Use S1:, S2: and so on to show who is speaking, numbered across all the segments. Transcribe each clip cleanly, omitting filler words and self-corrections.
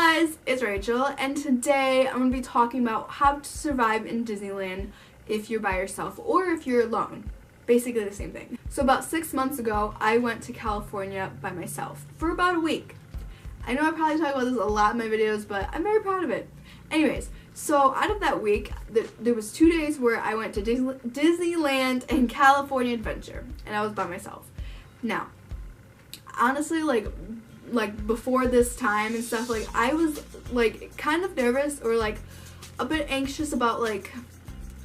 S1: guys, it's Rachel, and today I'm going to be talking about how to survive in Disneyland if you're by yourself or if you're alone. Basically the same thing. So about 6 months ago, I went to California by myself for about a week. I know I probably talk about this a lot in my videos, but I'm very proud of it. Anyways, so out of that week, there was 2 days where I went to Disneyland and California Adventure, and I was by myself. Now, honestly, like before this time and stuff, like I was like kind of nervous or like a bit anxious about like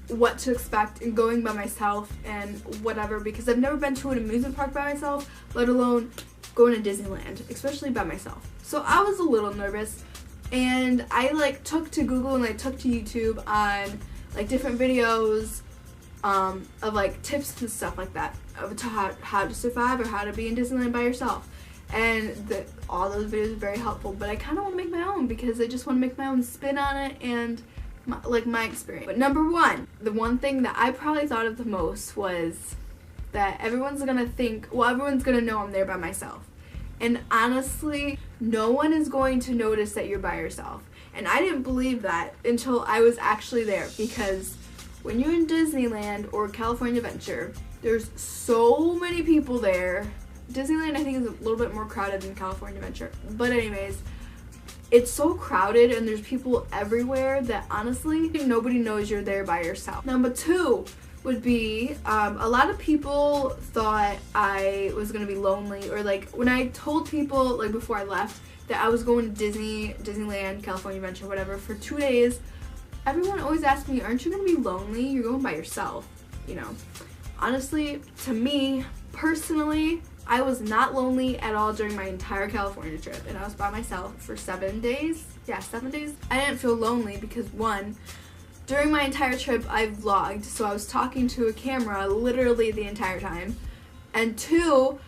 S1: what to expect in going by myself and whatever, because I've never been to an amusement park by myself, let alone going to Disneyland, especially by myself. So I was a little nervous, and I like took to Google and I took to YouTube on like different videos of like tips and stuff like that of how to survive or how to be in Disneyland by yourself. And all those videos are very helpful, but I kind of want to make my own because I just want to make my own spin on it and my experience. But number one, the one thing that I probably thought of the most was that everyone's gonna know I'm there by myself. And honestly, no one is going to notice that you're by yourself. And I didn't believe that until I was actually there, because when you're in Disneyland or California Adventure, there's so many people there. Disneyland, I think, is a little bit more crowded than California Adventure. But anyways, it's so crowded and there's people everywhere that honestly, nobody knows you're there by yourself. Number two would be, a lot of people thought I was going to be lonely, or like when I told people like before I left that I was going to Disneyland, California Adventure, whatever, for 2 days, everyone always asked me, aren't you going to be lonely? You're going by yourself, you know. Honestly, to me, personally, I was not lonely at all during my entire California trip, and I was by myself for 7 days. Yeah, 7 days. I didn't feel lonely because, one, during my entire trip I vlogged, so I was talking to a camera literally the entire time, and two,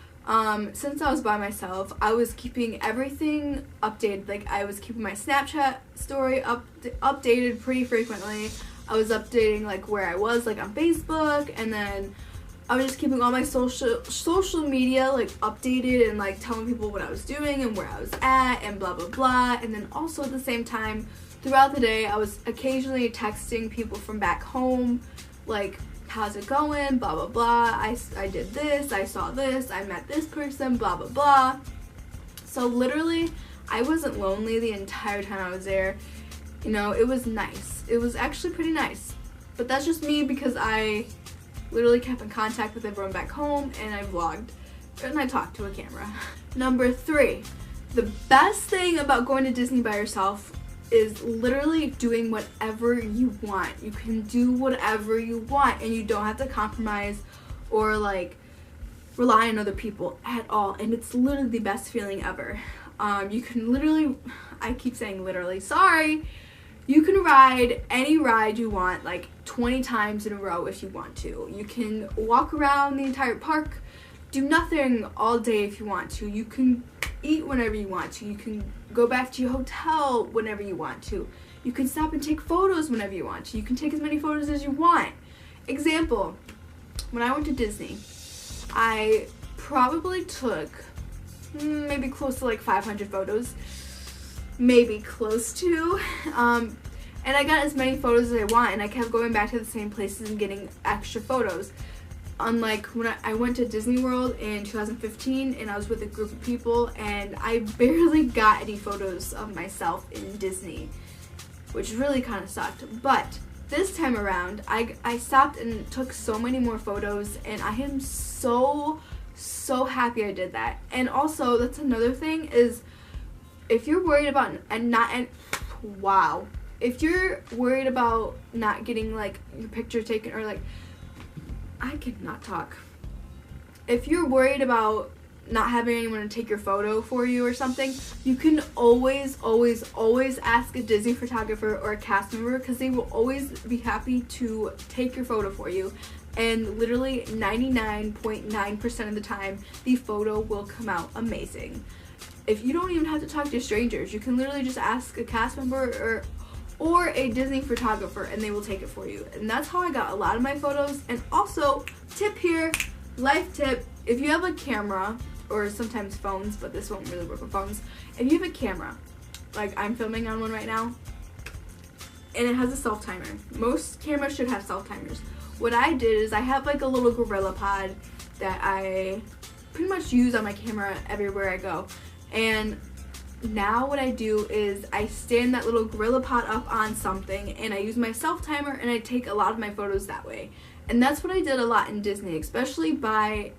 S1: since I was by myself, I was keeping everything updated. Like, I was keeping my Snapchat story updated pretty frequently. I was updating like where I was, like on Facebook, and then I was just keeping all my social media like updated and like telling people what I was doing and where I was at and blah blah blah. And then also at the same time, throughout the day, I was occasionally texting people from back home, like, how's it going, blah blah blah, I did this, I saw this, I met this person, blah blah blah. So literally, I wasn't lonely the entire time I was there. You know, it was nice. It was actually pretty nice. But that's just me because I literally kept in contact with everyone back home, and I vlogged, and I talked to a camera. Number three, the best thing about going to Disney by yourself is literally doing whatever you want. You can do whatever you want, and you don't have to compromise or like rely on other people at all, and it's literally the best feeling ever. You can literally, I keep saying literally, sorry, you can ride any ride you want like 20 times in a row if you want to. You can walk around the entire park, do nothing all day if you want to. You can eat whenever you want to. You can go back to your hotel whenever you want to. You can stop and take photos whenever you want to. You can take as many photos as you want. Example, when I went to Disney, I probably took maybe close to like 500 photos. Maybe close to, and I got as many photos as I want, and I kept going back to the same places and getting extra photos. Unlike when I went to Disney World in 2015, and I was with a group of people, and I barely got any photos of myself in Disney, which really kind of sucked. But this time around, I stopped and took so many more photos, and I am so happy I did that. And also, that's another thing is, if you're worried about if you're worried about not getting like your picture taken, or like, I cannot talk. If you're worried about not having anyone to take your photo for you or something, you can always ask a Disney photographer or a cast member, because they will always be happy to take your photo for you. And literally 99.9% of the time, the photo will come out amazing. If you don't even have to talk to strangers, you can literally just ask a cast member or a Disney photographer, and they will take it for you. And that's how I got a lot of my photos. And also, tip here, life tip, if you have a camera, or sometimes phones, but this won't really work with phones, if you have a camera, like I'm filming on one right now, and it has a self timer. Most cameras should have self timers. What I did is I have like a little Gorilla Pod that I pretty much use on my camera everywhere I go, and now what I do is I stand that little Gorilla Pod up on something and I use my self timer and I take a lot of my photos that way. And that's what I did a lot in Disney, especially by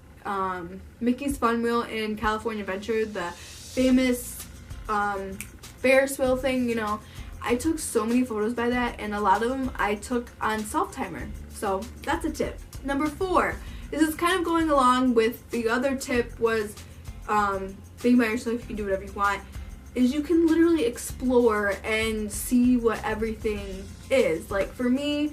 S1: Mickey's Fun Wheel in California Adventure, the famous Ferris wheel thing, you know. I took so many photos by that, and a lot of them I took on self timer. So that's a tip. Number 4, this is kind of going along with the other tip, was being by yourself, you can do whatever you want, is you can literally explore and see what everything is. Like for me,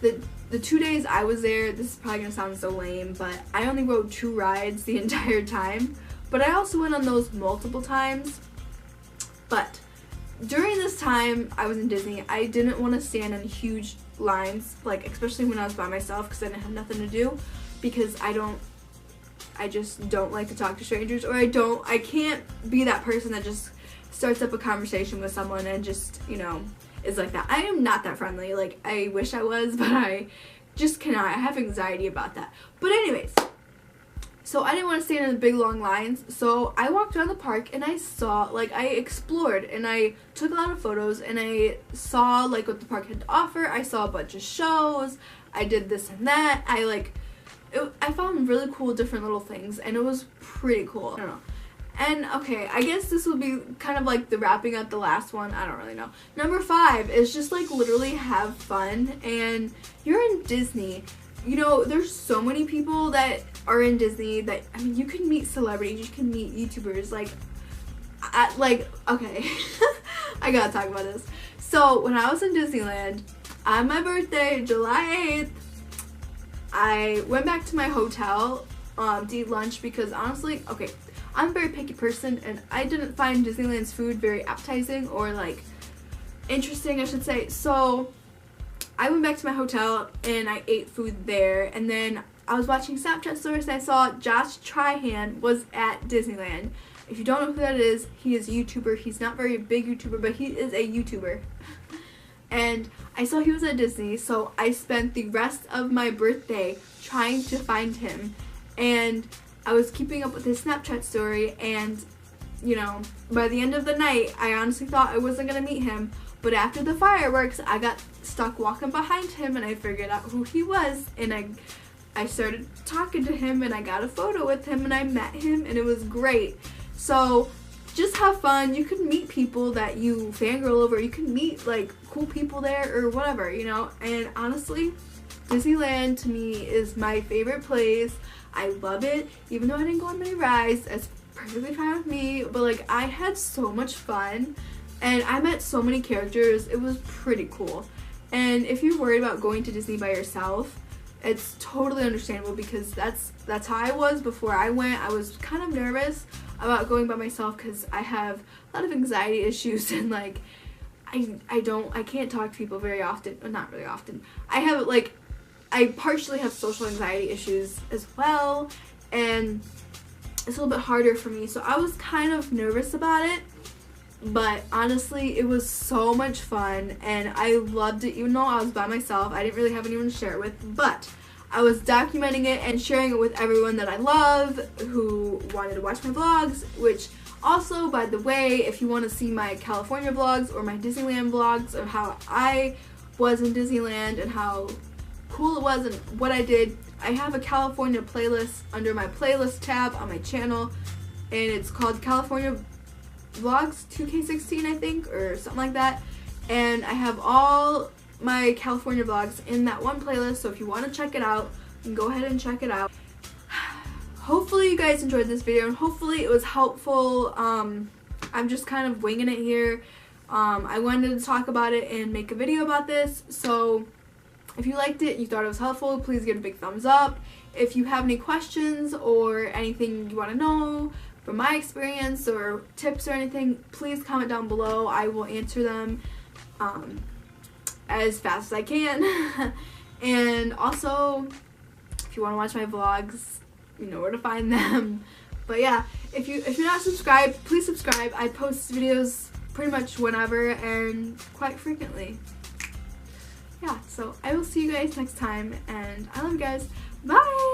S1: the 2 days I was there, this is probably gonna sound so lame, but I only rode 2 rides the entire time. But I also went on those multiple times. But during this time I was in Disney, I didn't want to stand in huge lines, like especially when I was by myself, because I didn't have nothing to do, because I just don't like to talk to strangers, or I can't be that person that just starts up a conversation with someone and just, you know, is like that. I am not that friendly. Like, I wish I was, but I just cannot. I have anxiety about that. But anyways, so I didn't want to stand in the big long lines, so I walked around the park and I saw, like, I explored and I took a lot of photos and I saw like what the park had to offer. I saw a bunch of shows. I did this and that. I found really cool different little things, and it was pretty cool. I don't know. And okay, I guess this will be kind of like the wrapping up the last one. I don't really know. Number 5 is just like literally have fun. And you're in Disney. You know, there's so many people that are in Disney that, I mean, you can meet celebrities, you can meet YouTubers. Okay, I gotta talk about this. So when I was in Disneyland on my birthday, July 8th, I went back to my hotel to eat lunch because honestly, okay, I'm a very picky person and I didn't find Disneyland's food very appetizing, or like interesting, I should say. So I went back to my hotel and I ate food there, and then I was watching Snapchat stories and I saw Josh Trihan was at Disneyland. If you don't know who that is, he is a YouTuber. He's not very big YouTuber, but he is a YouTuber. And I saw he was at Disney, so I spent the rest of my birthday trying to find him. And I was keeping up with his Snapchat story, and, you know, by the end of the night, I honestly thought I wasn't going to meet him. But after the fireworks, I got stuck walking behind him, and I figured out who he was, and I started talking to him, and I got a photo with him, and I met him, and it was great. So just have fun. You can meet people that you fangirl over. You can meet like cool people there or whatever, you know. And honestly, Disneyland to me is my favorite place. I love it. Even though I didn't go on many rides, that's perfectly fine with me. But like, I had so much fun and I met so many characters. It was pretty cool. And if you're worried about going to Disney by yourself, it's totally understandable, because that's how I was before I went. I was kind of nervous about going by myself because I have a lot of anxiety issues, and like I can't talk to people very often. Well, not really often. I partially have social anxiety issues as well, and it's a little bit harder for me, so I was kind of nervous about it. But honestly, it was so much fun, and I loved it. Even though I was by myself, I didn't really have anyone to share it with, but I was documenting it and sharing it with everyone that I love who wanted to watch my vlogs. Which also, by the way, if you want to see my California vlogs or my Disneyland vlogs of how I was in Disneyland and how cool it was and what I did, I have a California playlist under my playlist tab on my channel, and it's called California Vlogs 2K16, I think, or something like that. And I have all my California vlogs in that one playlist, so if you want to check it out, you can go ahead and check it out. Hopefully you guys enjoyed this video, and hopefully it was helpful. I'm just kind of winging it here. I wanted to talk about it and make a video about this, so if you liked it and you thought it was helpful, please give it a big thumbs up. If you have any questions or anything you want to know from my experience or tips or anything, please comment down below. I will answer them as fast as I can. And also, if you want to watch my vlogs, you know where to find them. But yeah, if you're not subscribed, please subscribe. I post videos pretty much whenever and quite frequently. Yeah, so I will see you guys next time, and I love you guys. Bye!